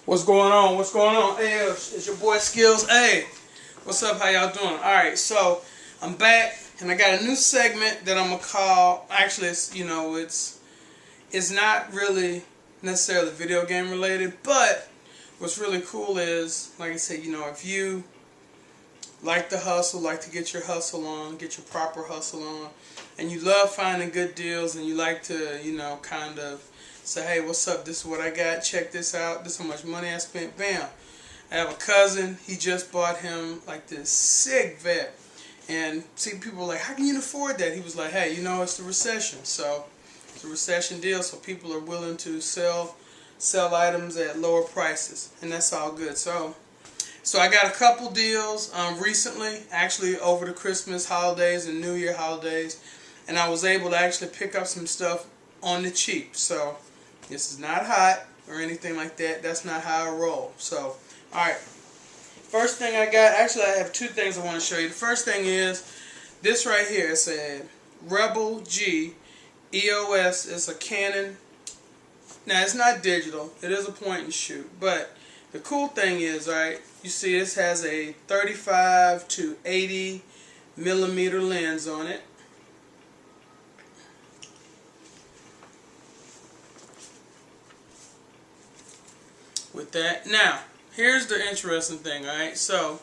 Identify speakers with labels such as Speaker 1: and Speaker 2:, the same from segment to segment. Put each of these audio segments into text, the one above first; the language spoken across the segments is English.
Speaker 1: What's going on? What's going on? Hey, it's your boy Skills. Hey, what's up? How y'all doing? Alright, so I'm back and I got a new segment that I'm gonna call, actually it's not really necessarily video game related, but what's really cool is, like I said, if you like the hustle, like to get your hustle on, get your proper hustle on, and you love finding good deals, and you like to, kind of say, hey, what's up? This is what I got. Check this out. This is how much money I spent. Bam. I have a cousin. He just bought him like this sick vet. And see, people are like, how can you afford that? He was like, hey, it's the recession. So it's a recession deal. So people are willing to sell items at lower prices. And that's all good. So I got a couple deals recently, actually over the Christmas holidays and New Year holidays. And I was able to actually pick up some stuff on the cheap. So this is not hot or anything like that. That's not how I roll. So, alright. First thing I got, actually I have two things I want to show you. The first thing is this right here. It's a Rebel G EOS. It's a Canon. Now it's not digital. It is a point and shoot. But the cool thing is, alright, you see this has a 35 to 80 millimeter lens on it. With that. Now, here's the interesting thing, alright? So,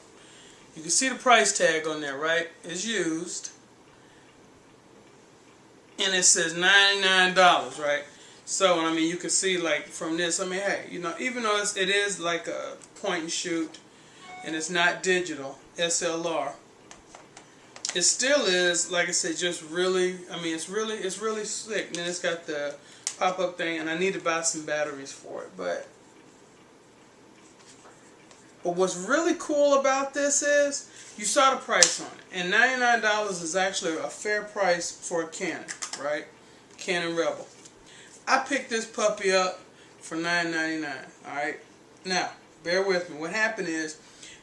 Speaker 1: you can see the price tag on there, right? It's used. And it says $99, right? So, I mean, you can see, like, from this, I mean, hey, even though it is like a point and shoot, and it's not digital, SLR, it still is, like I said, just really, I mean, it's really slick. And then it's got the pop-up thing, and I need to buy some batteries for it, But what's really cool about this is, you saw the price on it. And $99 is actually a fair price for a Canon, right? Canon Rebel. I picked this puppy up for $9.99, alright? Now, bear with me. What happened is,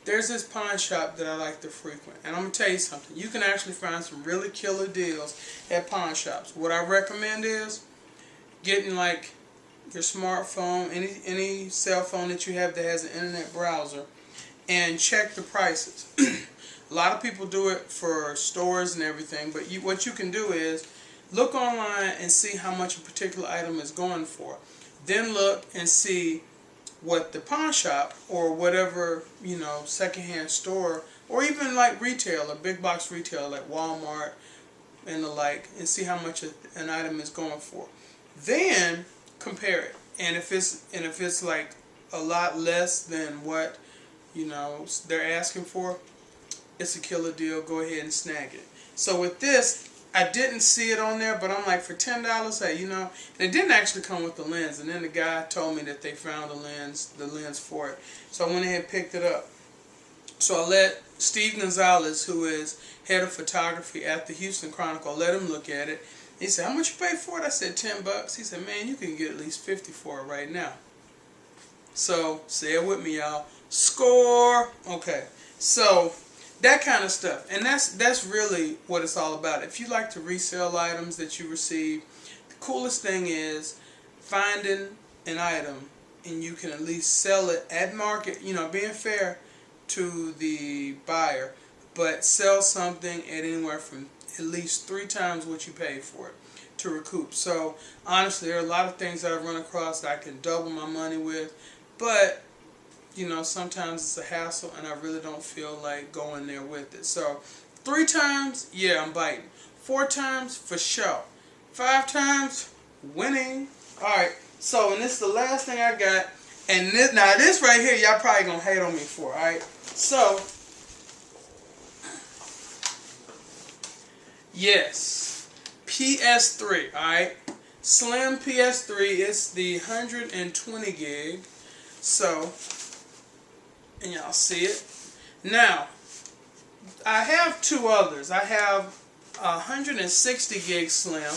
Speaker 1: there's this pawn shop that I like to frequent. And I'm going to tell you something. You can actually find some really killer deals at pawn shops. What I recommend is getting like your smartphone, any cell phone that you have that has an internet browser, and check the prices. A lot of people do it for stores and everything, but what you can do is look online and see how much a particular item is going for. Then look and see what the pawn shop or whatever, secondhand store, or even like retail, a big box retailer like Walmart and the like, and see how much an item is going for. Then compare it, and if it's like a lot less than what they're asking for, it's a killer deal. Go ahead and snag it. So with this, I didn't see it on there, but I'm like, for $10, hey, and it didn't actually come with the lens. And then the guy told me that they found the lens for it. So I went ahead and picked it up. So I let Steve Gonzalez, who is head of photography at the Houston Chronicle, let him look at it. He said, how much you pay for it? I said, $10. He said, man, you can get at least 50 for it right now. So, say it with me, y'all. Score! Okay. So, that kind of stuff. And that's really what it's all about. If you like to resell items that you receive, the coolest thing is finding an item and you can at least sell it at market, being fair to the buyer, but sell something at anywhere from at least 3 times what you paid for it to recoup. So honestly, there are a lot of things that I've run across that I can double my money with, but sometimes it's a hassle and I really don't feel like going there with it. So 3 times, yeah, I'm biting. 4 times, for sure. 5 times, winning. Alright, so, and this is the last thing I got. And this right here, y'all probably gonna hate on me for, alright? So, yes, PS3, alright? SLIM PS3, it's the 120 gig. So, and y'all see it. Now, I have 2 others. I have 160 gig SLIM,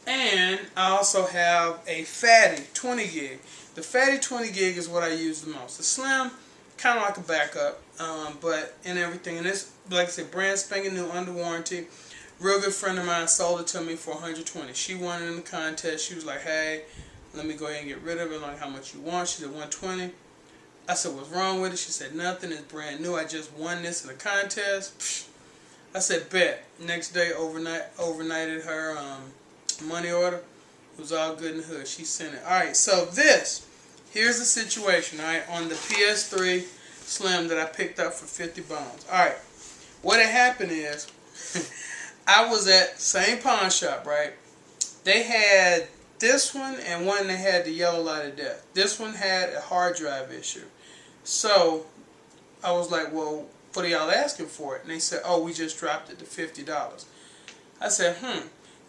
Speaker 1: and I also have a fatty 20 gig. The fatty 20 gig is what I use the most. The SLIM, kind of like a backup, but in everything. And this, like I said, brand spanking new, under warranty. Real good friend of mine sold it to me for 120. She won it in the contest. She was like, hey, Let me go ahead and get rid of it. Like, how much you want? She said $120. I said, what's wrong with it? She said, nothing. It's brand new. I just won this in a contest. Psh. I said, bet. Next day, overnighted her money order. It was all good in the hood. She sent it. Alright, so here's the situation, alright, on the PS3 Slim that I picked up for 50 bones. Alright, what had happened is, I was at same pawn shop, right? They had this one and one that had the yellow light of death. This one had a hard drive issue. So I was like, well, what are y'all asking for it? And they said, oh, we just dropped it to $50. I said,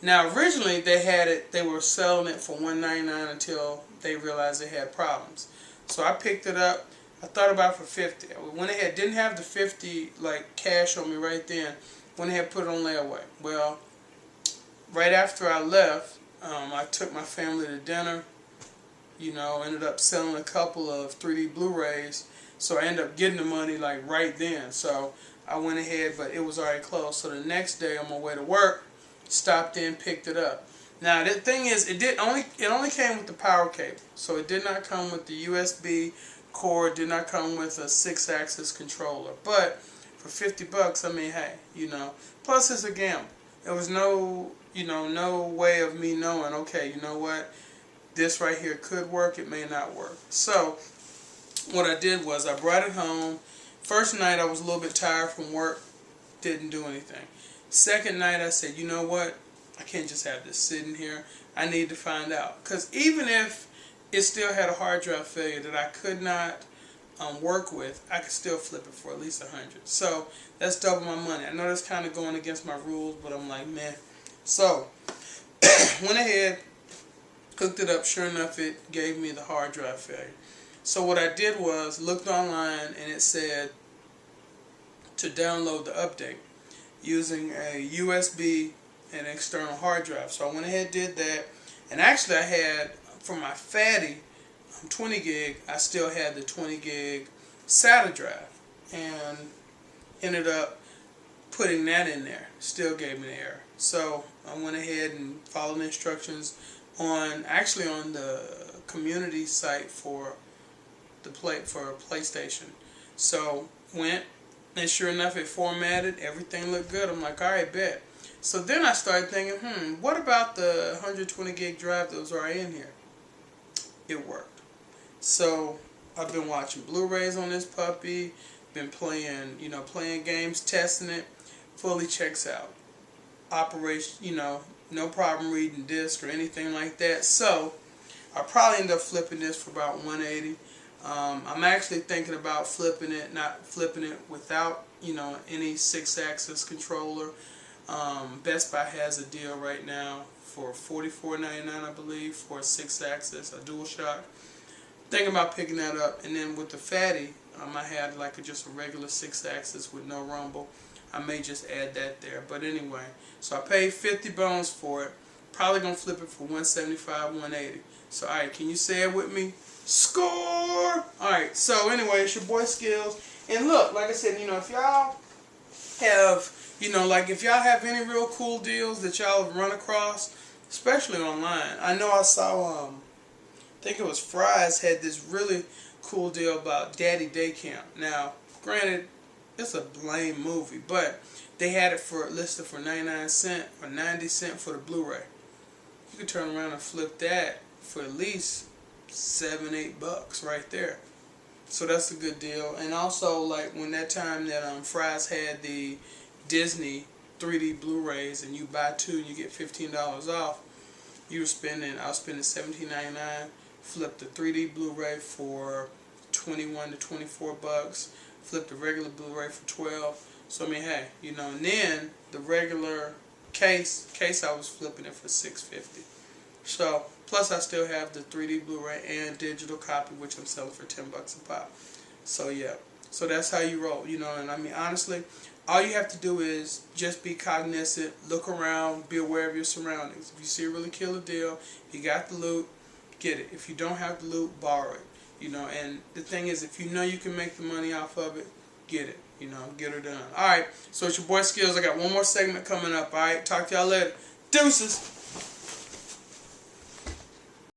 Speaker 1: Now originally they were selling it for $199 until they realized they had problems. So I picked it up. I thought about it for $50. I went ahead, didn't have the $50 like cash on me right then. Went ahead and put it on layaway. Well, right after I left, I took my family to dinner. You know, ended up selling a couple of 3D Blu-rays. So I ended up getting the money like right then. So I went ahead, but it was already closed. So the next day on my way to work, stopped in, picked it up. Now the thing is, it only came with the power cable. So it did not come with the USB cord, did not come with a 6-axis controller. But for $50, I mean, hey, you know. Plus it's a gamble. There was no way of me knowing, okay, you know what, this right here could work, it may not work. So what I did was I brought it home. First night I was a little bit tired from work, didn't do anything. Second night I said, you know what, I can't just have this sitting here. I need to find out. Because even if it still had a hard drive failure that I could not work with, I could still flip it for at least $100. So that's double my money. I know that's kind of going against my rules, but I'm like, man. So went ahead, hooked it up. Sure enough, it gave me the hard drive failure. So what I did was looked online, and it said to download the update using a USB and external hard drive. So I went ahead and did that. And actually I had, for my fatty 20 gig, I still had the 20 gig SATA drive, and ended up putting that in there. Still gave me an error. So I went ahead and followed the instructions on the community site for the PlayStation. So went, and sure enough, it formatted. Everything looked good. I'm like, all right, bet. So then I started thinking, what about the 120 gig drive that was already in here? It worked. So I've been watching Blu-rays on this puppy, been playing games, testing it. Fully checks out. Operation, no problem reading disc or anything like that. So I'll probably end up flipping this for about $180. I'm actually thinking about not flipping it without, any 6-axis controller. Best Buy has a deal right now for $44.99, I believe, for a 6-axis, a DualShock. Thinking about picking that up, and then with the fatty, I had like just a regular 6-axis with no rumble. I may just add that there. But anyway, so I paid 50 bones for it. Probably gonna flip it for $175, $180. So alright, can you say it with me? Score! Alright, so anyway, it's your boy Skills. And look, like I said, if y'all have, if y'all have any real cool deals that y'all have run across, especially online. I know I saw, I think it was Fry's had this really cool deal about Daddy Day Camp. Now, granted, it's a lame movie, but they had it listed for 99 cents or 90 cents for the Blu-ray. You could turn around and flip that for at least $7-8 right there. So that's a good deal. And also, like when that time that Fry's had the Disney 3D Blu-rays, and you buy 2 and you get $15 off, I was spending $17.99. Flipped the 3D Blu-ray for $21 to $24. Flipped the regular Blu-ray for $12. So I mean, hey, and then the regular case I was flipping it for $6.50. So plus I still have the 3D Blu-ray and digital copy, which I'm selling for $10 a pop. So yeah, so that's how you roll, And I mean, honestly, all you have to do is just be cognizant, look around, be aware of your surroundings. If you see a really killer deal, you got the loot, get it. If you don't have the loot, borrow it. And the thing is, if you know you can make the money off of it, get it. Get her done. Alright, so it's your boy Skills. I got one more segment coming up. Alright, talk to y'all later. Deuces.